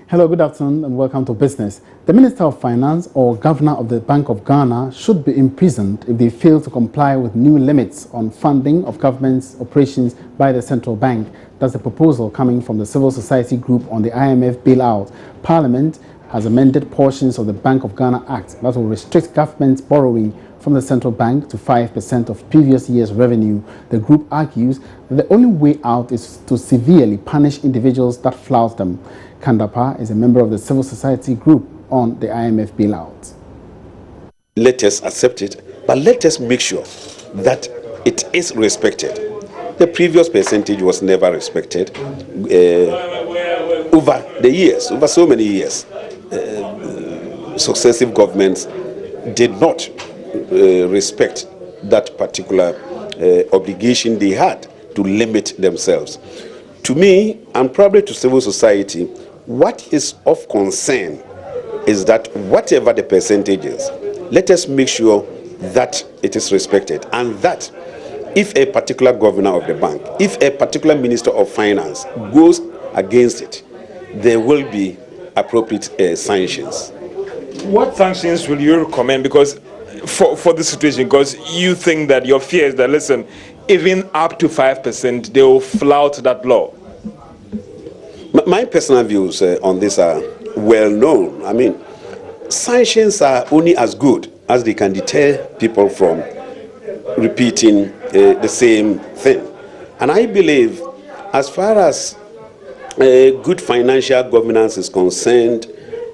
Hello, good afternoon and welcome to Business. The Minister of Finance or Governor of the Bank of Ghana should be imprisoned if they fail to comply with new limits on funding of government's operations by the central bank. That's the proposal coming from the civil society group on the IMF bailout. Parliament has amended portions of the Bank of Ghana Act that will restrict government borrowing from the central bank to 5% of previous year's revenue. The group argues that the only way out is to severely punish individuals that flout them. Kandapa is a member of the civil society group on the IMF bailout. Let us accept it, but let us make sure that it is respected. The previous percentage was never respected over the years, over so many years. Successive governments did not respect that particular obligation they had to limit themselves. To me, and probably to civil society, what is of concern is that whatever the percentage is, let us make sure that it is respected, and that if a particular governor of the bank, if a particular minister of finance goes against it, there will be appropriate sanctions. What sanctions will you recommend? Because for this situation, because you think that your fear is that, listen, even up to 5%, they will flout that law. My personal views on this are well known. I mean, sanctions are only as good as they can deter people from repeating the same thing. And I believe, as far as good financial governance is concerned,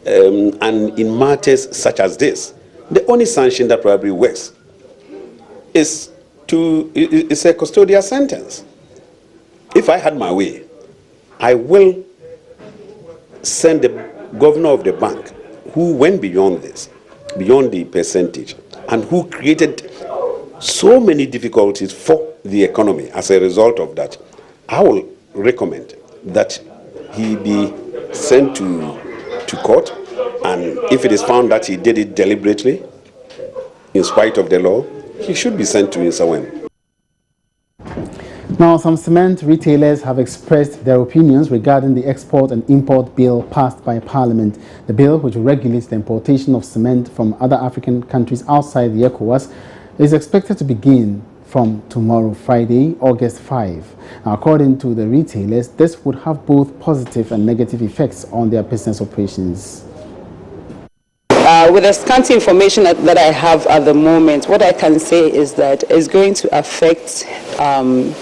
and in matters such as this, the only sanction that probably works is a custodial sentence. If I had my way, I will send the governor of the bank who went beyond this, beyond the percentage, and who created so many difficulties for the economy as a result of that. I will recommend that he be sent to court, and if it is found that he did it deliberately, in spite of the law, he should be sent to Nsawam. Now, some cement retailers have expressed their opinions regarding the export and import bill passed by Parliament. The bill, which regulates the importation of cement from other African countries outside the ECOWAS, is expected to begin from tomorrow, Friday, August 5. Now, according to the retailers, this would have both positive and negative effects on their business operations. With the scanty information that I have at the moment, what I can say is that it's going to affect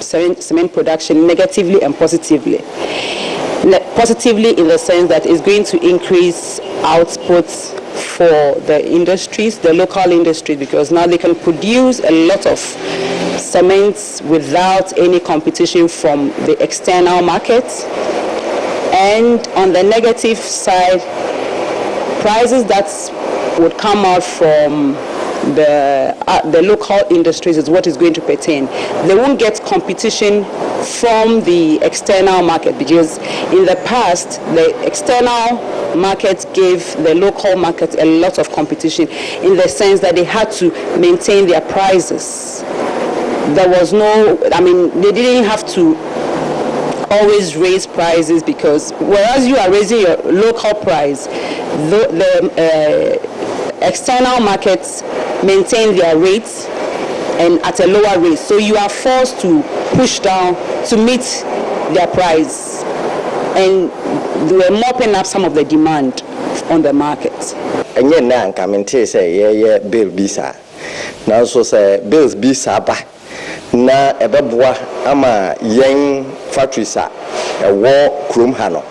cement production negatively and positively. Positively in the sense that it's going to increase outputs for the industries, the local industry, because now they can produce a lot of cement without any competition from the external markets. And on the negative side, prices that would come out from the local industries is what is going to pertain. They won't get competition from the external market, because in the past the external market gave the local market a lot of competition in the sense that they had to maintain their prices. There was no, I mean, they didn't have to always raise prices, because whereas you are raising your local price, the external markets maintain their rates and at a lower rate, so you are forced to push down to meet their price, and they were mopping up some of the demand on the market. And yet now I'm say yeah bill bisa now so say bills bisa ba na ebeboa ama yen factories a war krum hano.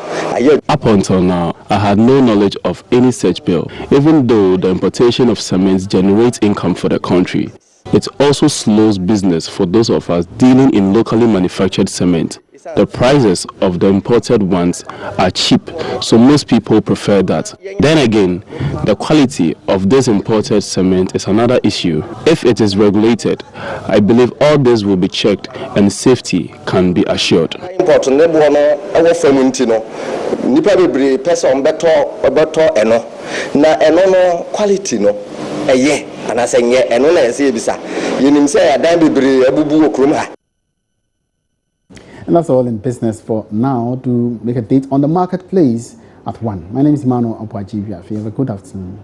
Up until now, I had no knowledge of any such bill. Even though the importation of cement generates income for the country, it also slows business for those of us dealing in locally manufactured cement. The prices of the imported ones are cheap, so most people prefer that. Then again, the quality of this imported cement is another issue. If it is regulated, I believe all this will be checked and safety can be assured. And that's all in business for now. Do make a date on the marketplace at 1. My name is Emmanuel Abuaji. Have a good afternoon.